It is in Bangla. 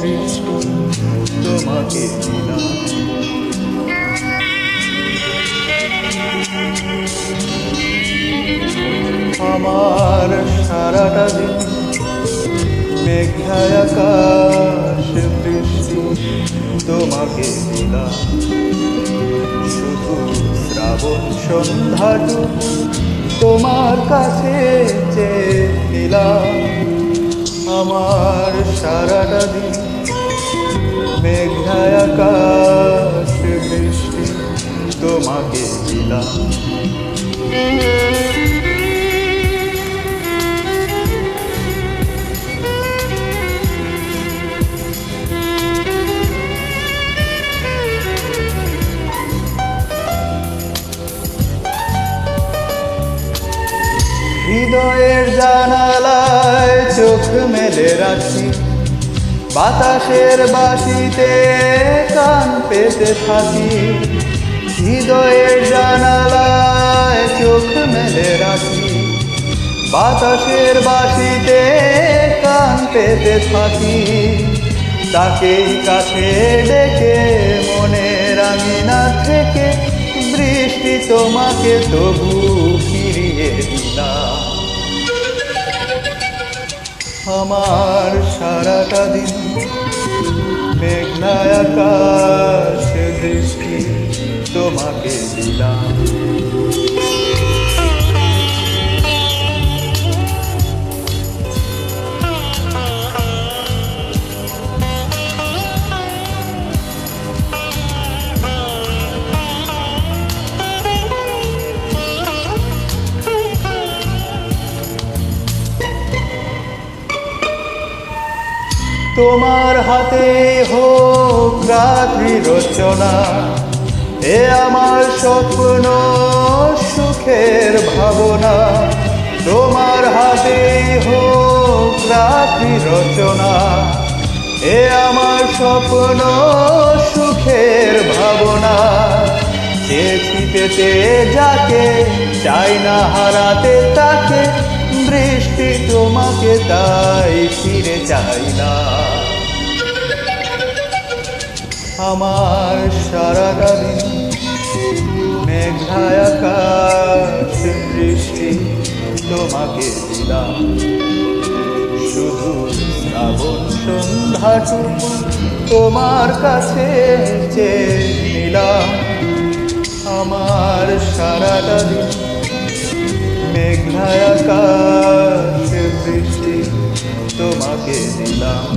বৃষ্টি তোমাকে দিলাম। আমার সারাটা দিন মেঘায় আকাশ বৃষ্টি তোমাকে দিলাম। শুধু শ্রাবণ সন্ধ্যাটুকু তোমার কাছে চেয়ে নিলাম। আমার সারাটা দিন মেঘায় আকাশ বৃষ্টি তোমাকে দিলাম। হৃদয়ের জানালায় চোখ মেলে রাখি, বাতাসের বাঁশিতে কান পেতে থাকি। হৃদয়ের জানালায় চোখ মেলে রাখি, বাতাসের বাঁশিতে কান পেতে থাকি। তাকেই কাছে ডেকে মনের আঙিনা থেকে বৃষ্টি তোমাকে তবু ফিরিয়ে দিলাম। আমার সারাটা দিন মেঘনায় আকাশ বৃষ্টি তোমাকে দিলাম। তোমার হাতে হোক রাত্রি রচনা, এ আমার স্বপ্ন সুখের ভাবনা। তোমার হাতে হোক রাত্রি রচনা, এ আমার স্বপ্ন সুখের ভাবনা। চেয়েছি পেতে যাকে, চাই না হারাতে তাকে, বৃষ্টি তোমাকে তাই ফিরে চাই না। আমার সারাটা দিন মেঘায় আকাশ বৃষ্টি তোমাকে দিলাম। শুধু শ্রাবণ সন্ধ্যাটুকু তোমার কাছে চেয়ে নিলাম। আমার সারাটা দিন মেঘায় আকাশ বৃষ্টি তোমাকে দিলাম।